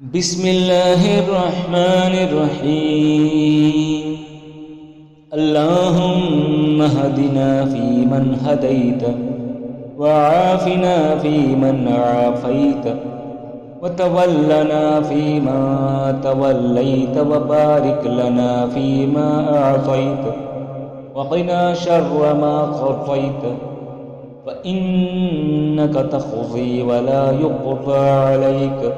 بسم الله الرحمن الرحيم. اللهم اهدنا فيمن هديت، وعافنا فيمن عافيت، وتولنا فيما توليت، وبارك لنا فيما أعطيت، وقنا شر ما قضيت، فإنك تقضي ولا يقضى عليك،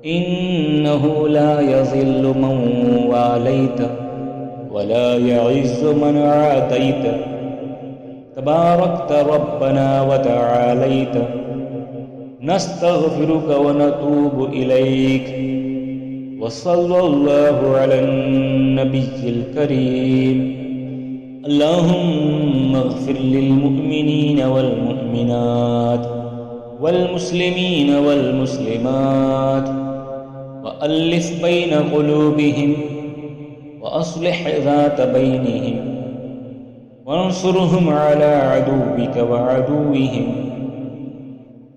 إنه لا يذل من واليت ولا يعز من عاديت، تباركت ربنا وتعاليت. نستغفرك ونتوب إليك، وصلى الله على النبي الكريم. اللهم اغفر للمؤمنين والمؤمنات والمسلمين والمسلمات، وألف بين قلوبهم، وأصلح ذات بينهم، وانصرهم على عدوك وعدوهم.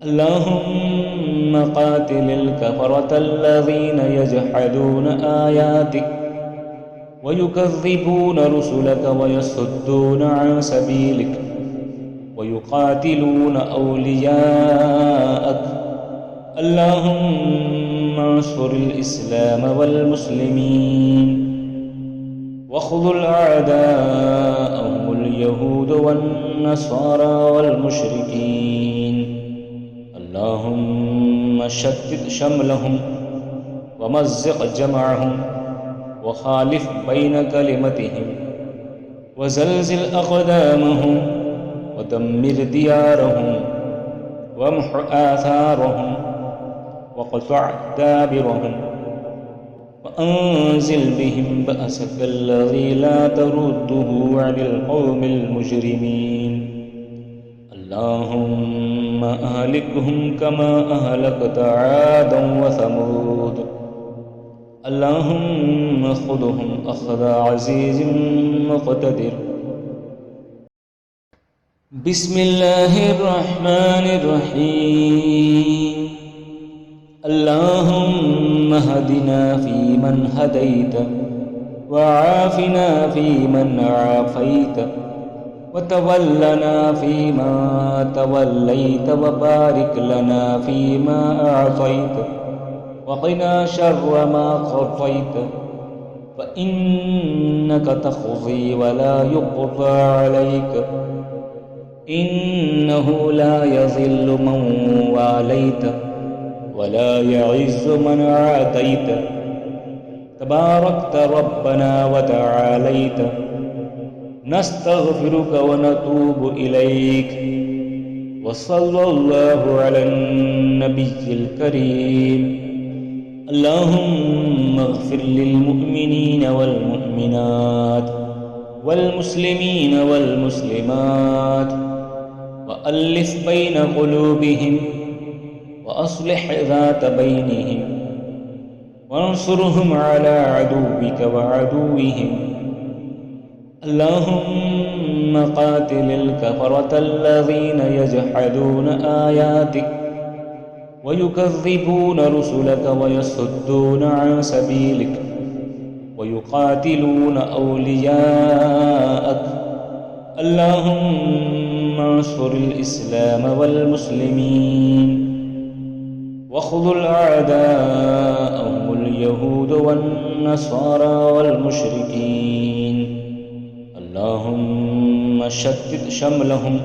اللهم قاتل الكفرة الذين يجحدون آياتك ويكذبون رسلك ويصدون عن سبيلك ويقاتلون أولياءك. اللهم انصر الإسلام والمسلمين، واخذل أعداءهم اليهود والنصارى والمشركين. اللهم شتت شملهم ومزق جمعهم، وخالف بين كلمتهم، وزلزل أقدامهم، ودمر ديارهم، وامح آثارهم، وقطع دابرهم، وأنزل بهم بأسك الذي لا ترده عن القوم المجرمين. اللهم أهلكهم كما أهلكت عادا وثمود. اللهم خذهم أخذ عزيز مقتدر. بسم الله الرحمن الرحيم. اللهم اهدنا فيمن هديت، وعافنا فيمن عافيت، وتولنا فيما توليت، وبارك لنا فيما أعطيت، وقنا شر ما قضيت، فإنك تقضي ولا يقضى عليك، إنه لا يذل من واليت ولا يعز من عاديت، تباركت ربنا وتعاليت. نستغفرك ونتوب إليك، وصلى الله على النبي الكريم. اللهم اغفر للمؤمنين والمؤمنات والمسلمين والمسلمات، وألف بين قلوبهم، وأصلح ذات بينهم، وانصرهم على عدوك وعدوهم. اللهم قاتل الكفرة الذين يجحدون آياتك ويكذبون رسلك ويصدون عن سبيلك ويقاتلون أولياءك. اللهم انصر الإسلام والمسلمين، واخذل أعداءهم اليهود والنصارى والمشركين. اللهم شتت شملهم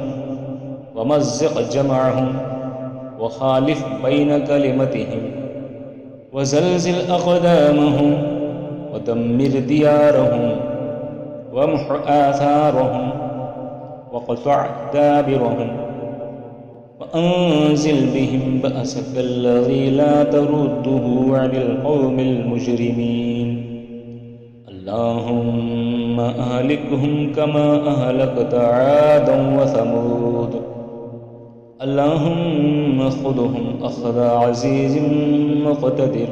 ومزق جمعهم، وخالف بين كلمتهم، وزلزل أقدامهم، ودمر ديارهم، وامح آثارهم، وقطع دابرهم، وأنزل بهم بأسك الذي لا ترده عن القوم المجرمين. اللهم أهلكهم كما أهلكت عادا وثمود. اللهم خذهم أخذ عزيز مقتدر.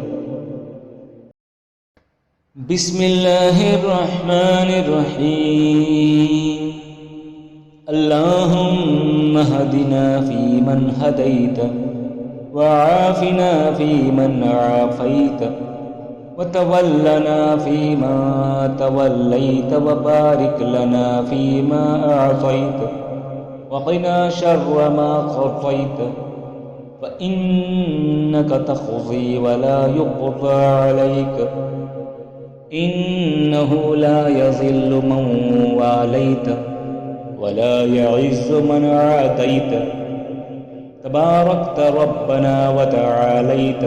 بسم الله الرحمن الرحيم. اللهم اهدنا فيمن هديت، वआफ़िना फ़ीमन आफ़ैत वतवल्लना फ़ीमा तवल्लैत वबारिक लना फ़ीमा अअतैत वक़िना शर्र मा क़ज़ैत फ़इन्नक तक़ज़ी वला युक़ज़ा अलैक इन्नहु ला यज़िल्लु मन वालैत वला यअज़्ज़ु मन आदैत तबारकत रब्बना व तआलैत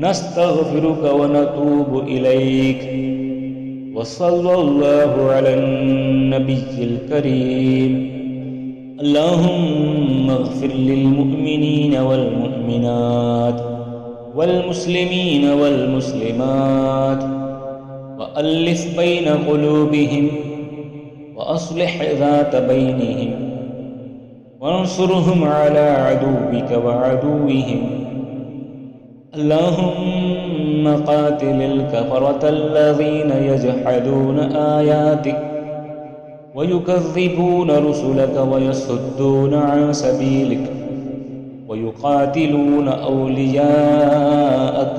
नस्तग़फिरुक व नतूबु इलैक व सल्लल्लाहु अलन नबिय्यिल करीम। अल्लाहुम्मा अग़फ़िर लिल मुअ्मिनीन वल मुअ्मिनात वल मुस्लिमीन वल मुस्लिमात व अल्लिफ़ बैन क़ुलूबिहिम व अस्लिह ज़ात बैनिहिम वंसुरहुम अला अदुव्विक व अदुव्विहिम। अल्लाहुम्मा क़ातिलिल कफ़रतल्लज़ीना यजहदून आयातिक व युकज़्ज़िबून रुसुलक व यसुद्दून अन सबीलिक व युक़ातिलून औलियाअक।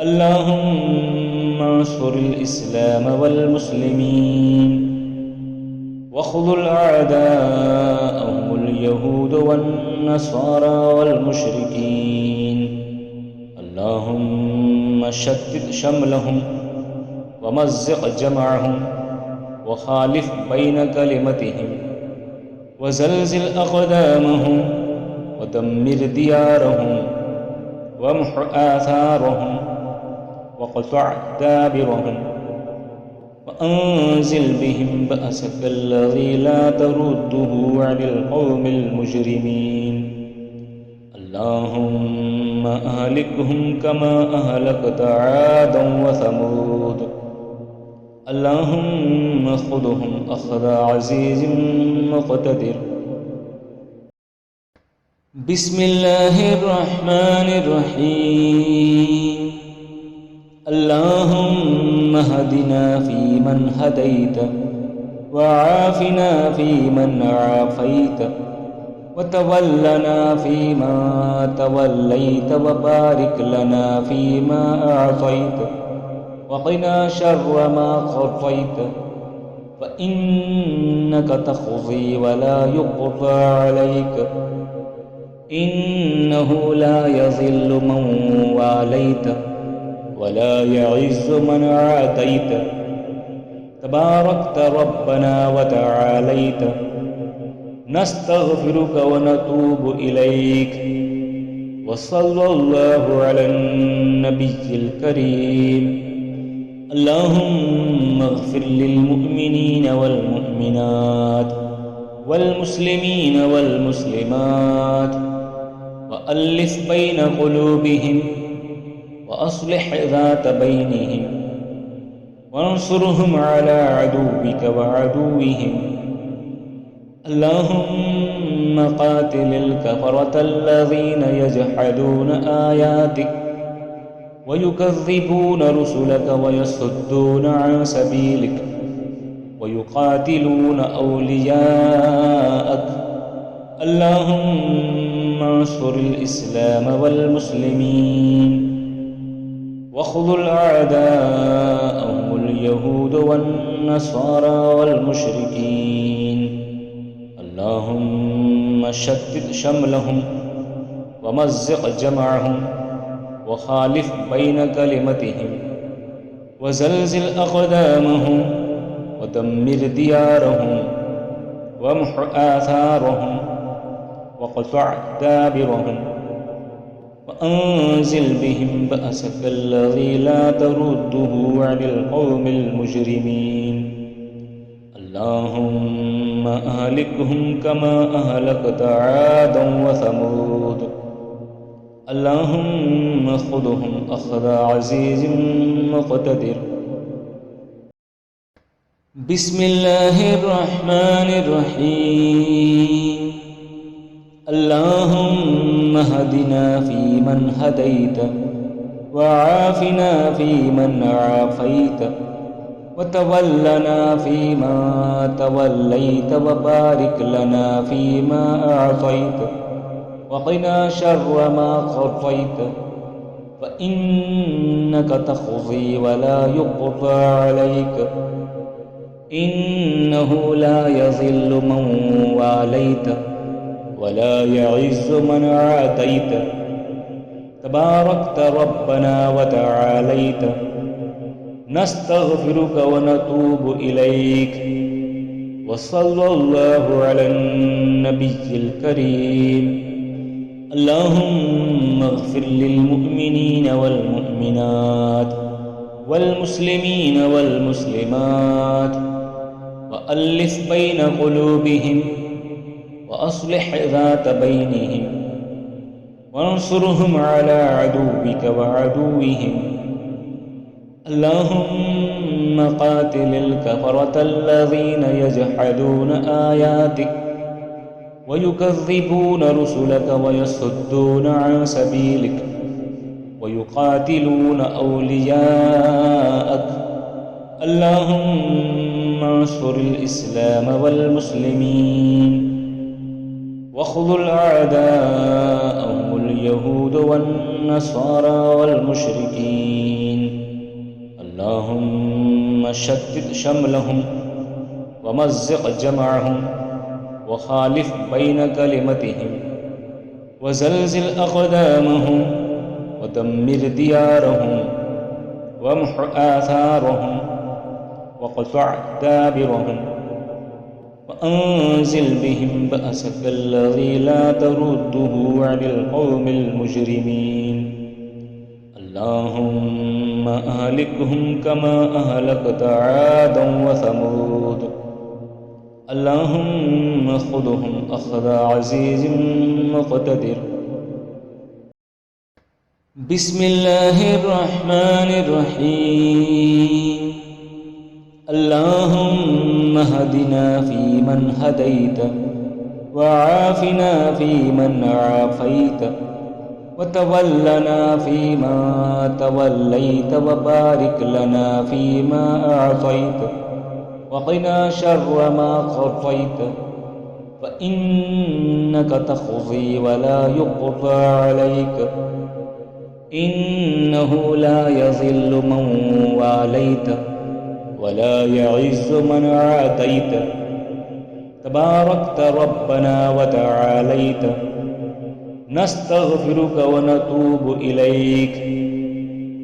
अल्लाहुम्मा अंसुरिल इस्लाम वल मुस्लिमीन वख़्ज़ुल अअदाअहुमुल यहूद वन नसारा वल मुशरिकीन। अल्लाहुम्मा शत्तित शमलहुम व मज़्ज़िक़ जमअहुम व ख़ालिफ़ बैन कलिमतिहिम व ज़लज़िल अक़दामहुम व दम्मिर दियारहुम वम्ह आथारहुम वक़्तअ दाबिरहुम वअंज़िल बिहिम बअसकल्लज़ी ला तरुद्दुहु अनिल क़ौमिल मुजरिमीन। अल्लाहुम्मा अहलिकहुम कमा अहलकत आदन व समूद। अल्लाहुम्मा ख़ुज़हुम अख़ज़ अज़ीज़िम मुक़तदिर। बिस्मिल्लाहिर रहमानिर रहीम। अल्लाहुम्मा हदिना फ़ीमन हदैत वआफ़िना फ़ीमन आफ़ैत वतवल्लना फ़ीमा तवल्लैत वबारिक लना फ़ीमा अअतैत वक़िना शर्र मा क़ज़ैत फ़इन्नक तक़ज़ी वला युक़ज़ा अलैक इन्नहु ला यज़िल्लु मन वालैत वला यअज़्ज़ु मन आदैत तबारकत रब्बना व तआलैत नस्तग़फिरुक व नतूबु इलैक व सल्लल्लाहु अलन नबिय्यिल करीम। अल्लाहुम्मा अग़फ़िर लिल मुअ्मिनीन वल मुअ्मिनात वल मुस्लिमीन वल मुस्लिमात व अल्लिफ़ बैन क़ुलूबिहिम व अस्लिह ज़ात बैनिहिम वंसुरहुम अला अदुव्विक व अदुव्विहिम। अल्लाहुम्मा क़ातिलिल कफ़रतल्लज़ीना यजहदून आयातिक व युकज़्ज़िबून रुसुलक व यसुद्दून अन सबीलिक व युक़ातिलून औलियाअक। अल्लाहुम्मा अंसुरिल इस्लाम वल मुस्लिमीन वख़्ज़ुल अअदाअहुमुल यहूद वन नसारा वल मुशरिकीन। अल्लाहुम्मा शत्तित शमलहुम व मज़्ज़िक़ जमअहुम व ख़ालिफ़ बैन कलिमतिहिम व ज़लज़िल अक़दामहुम व दम्मिर दियारहुम वम्ह आथारहुम वक़्तअ दाबिरहुम वअंज़िल बिहिम बअसकल्लज़ी ला तरुद्दुहु अनिल क़ौमिल मुजरिमीन। अल्लाहुम्मा अहलिकहुम कमा अहलकत आदन व समूद। अल्लाहुम्मा ख़ुज़हुम अख़ज़ अज़ीज़िम मुक़तदिर। बिस्मिल्लाहिर रहमानिर रहीम। अल्लाहुम्मा हदिना फ़ीमन हदैत वआफ़िना फ़ीमन आफ़ैत वतवल्लना फ़ीमा तवल्लैत वबारिक लना फ़ीमा अअतैत वक़िना शर्र मा क़ज़ैत फ़इन्नक तक़ज़ी वला युक़ज़ा अलैक इन्नहु ला यज़िल्लु मन वालैत वला यअज़्ज़ु मन आतैत तबारकत रब्बना व तआलैत नस्तग़फिरुक व नतूबु इलैक व सल्लल्लाहु अलन नबिय्यिल करीम। अल्लाहुम्मा इग़फ़िर लिल मुअमिनीन वल मुअमिनात वल मुस्लिमीन वल मुस्लिमात व अल्लिफ़ बैन क़ुलूबिहिम व अस्लिह ज़ात बैनिहिम वंसुरहुम अला अदुव्विक व अदुव्विहिम। अल्लाहुम्मा क़ातिलिल कफ़रतल्लज़ीना यजहदूना आयातिक व युकज़्ज़िबूना रुसुलक व यसुद्दूना अन सबीलिक व युक़ातिलूना औलियाअक। अल्लाहुम्मा अंसुरिल इस्लाम वल मुस्लिमीन वख़्ज़ुल अअदाअहुमुल यहूद वन नसारा वल मुशरिकीन। अल्लाहुम्मा शत्तित शमलहुम व मज़्ज़िक़ जमअहुम व ख़ालिफ़ बैन कलिमतिहिम व ज़लज़िल अक़दामहुम व दम्मिर दियारहुम वम्ह आथारहुम वक़्तअ दाबिरहुम वअंज़िल बिहिम बअसकल्लज़ी ला तरुद्दुहु अनिल क़ौमिल मुजरिमीन। अल्लाहुम्मा अहलिकहुम कमा अहलकत आदन व समूद। अल्लाहुम्मा ख़ुज़हुम अख़ज़ अज़ीज़िम मुक़तदिर। बिस्मिल्लाहिर्रहमानिर्रहीम। अल्लाहुम्मा हदिना फ़ीमन हदैत व आफ़िना फ़ीमन आफ़ैत व तवल्लना फ़ीमा तवल्लैत व बारिक लना फ़ीमा अअतैत वक़िना शर्र मा क़ज़ैत फ़इन्नक तक़ज़ी वला युक़ज़ा अलैक इन्नहु ला यज़िल्लु मन वालैत वला यअज़्ज़ु मन आतैत तबारकत रब्बना व तआलैत नस्तग़फिरुक व नतूबु इलैक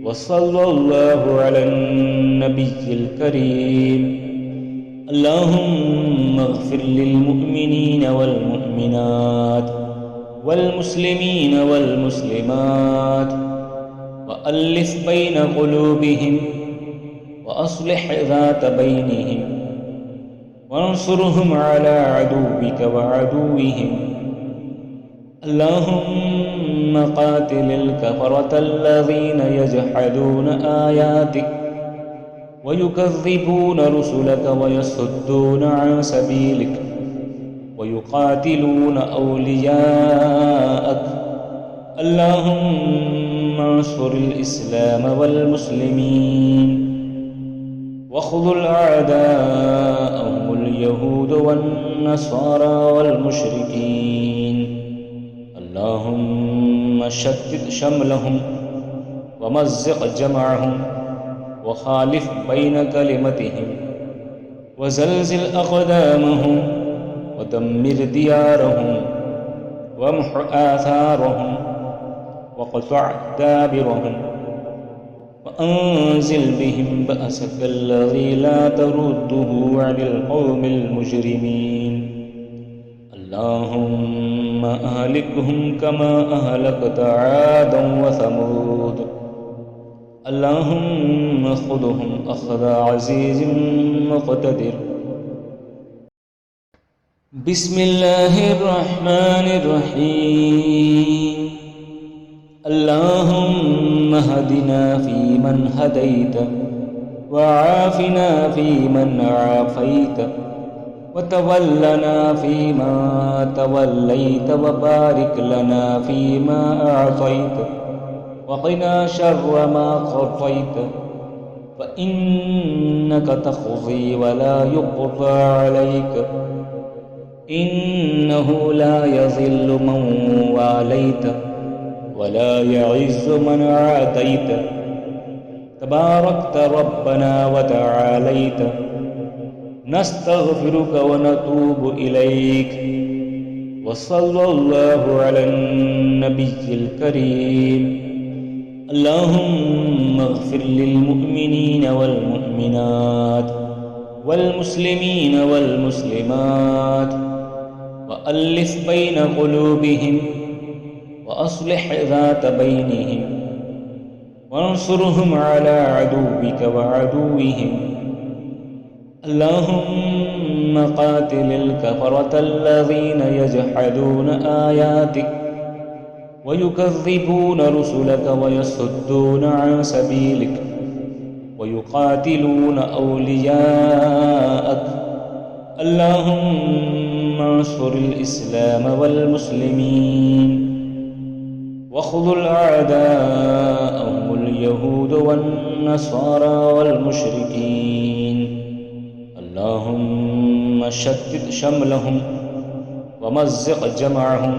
व सल्लल्लाहु अलन नबिय्यिल करीम। अल्लाहुम्मा इग़फ़िर लिल मुअमिनीन वल मुअमिनात वल मुस्लिमीन वल मुस्लिमात व अल्लिफ़ बैन क़ुलूबिहिम व अस्लिह ज़ात बैनिहिम वंसुरहुम अला अदुव्विक व अदुव्विहिम। अल्लाहुम्मा क़ातिलिल कफ़रतल्लज़ीना यजहदूना आयातिक व युकज़्ज़िबूना रुसुलक व यसुद्दूना अन सबीलिक व युक़ातिलूना औलियाअक। अल्लाहुम्मा अंसुरिल इस्लाम वल मुस्लिमीन वख़्ज़ुल अअदाअहुमुल यहूद वन नसारा वल मुशरिकीन। अल्लाहुम्मा शत्तित शमलहुम व मज़्ज़िक़ जमअहुम व ख़ालिफ़ बैन कलिमतिहिम व ज़लज़िल अक़दामहुम व दम्मिर दियारहुम वम्ह आथारहुम वक़्तअ दाबिरहुम वअंज़िल बिहिम बअसकल्लज़ी ला तरुद्दुहु अनिल क़ौमिल मुजरिमीन। अल्लाहुम्मा अहलिकहुम कमा अहलकत आदन व समूद। अल्लाहुम्मा ख़ुज़हुम अख़ज़ अज़ीज़िम मुक़तदिर। बिस्मिल्लाहिर्रहमानिर्रहीम। अल्लाहुम्मा हदिना फ़ीमन हदैत व आफ़िना फ़ीमन आफ़ैत व तवल्लना फ़ीमा तवल्लैत व बारिक लना फ़ीमा अअतैत वक़िना शर्र मा क़ज़ैत फ़इन्नक तक़ज़ी वला युक़ज़ा अलैक इन्नहु ला यज़िल्लु मन वालैत वला यइज़्ज़ु मन आदैत तबारकत रब्बना व तआलैत नस्तगफिरुक व नतूबु इलैक व सल्लल्लाहु अलन नबिय्यिल करीम। अल्लाहुम्मा अग़फ़िर लिल मुअमिनीन वल मुअमिनात वल मुस्लिमीन वल मुस्लिमात व अल्लिफ़ बैन क़ुलूबिहिम व अस्लिह ज़ात बैनिहिम वंसुरहुम अला अदुव्विक व अदुव्विहिम। अल्लाहुम्मा क़ातिलिल कफ़रतल्लज़ीन यजहदून आयातिक व युकज़्ज़िबून रुसुलक व यसुद्दून अन सबीलिक व युक़ातिलून औलियाअक। अल्लाहुम्मा अंसुरिल इस्लाम वल मुस्लिमीन वख़्ज़ुल अअदाअहुमुल यहूद वन नसारा वल मुशरिकीन। अल्लाहुम्मा शत्तित शमलहुम व मज़्ज़िक़ जमअहुम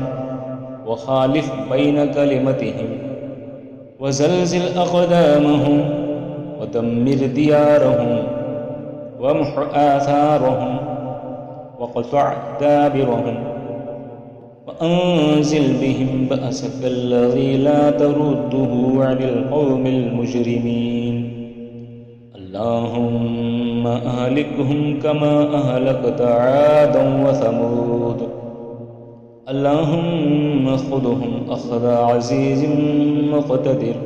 व ख़ालिफ़ बैन कलिमतिहिम व ज़लज़िल अक़दामहुम व दम्मिर दियारहुम वम्ह आथारहुम वक़्तअ दाबिरहुम वअंज़िल बिहिम बअसकल्लज़ी ला तरुद्दुहु अनिल क़ौमिल मुजरिमीन। अल्लाहुम्मा अहलिकहुम कमा अहलकत आदन व समूद। अल्लाहुम्मा ख़ुज़हुम अख़ज़ अज़ीज़िन मुक़तदिर।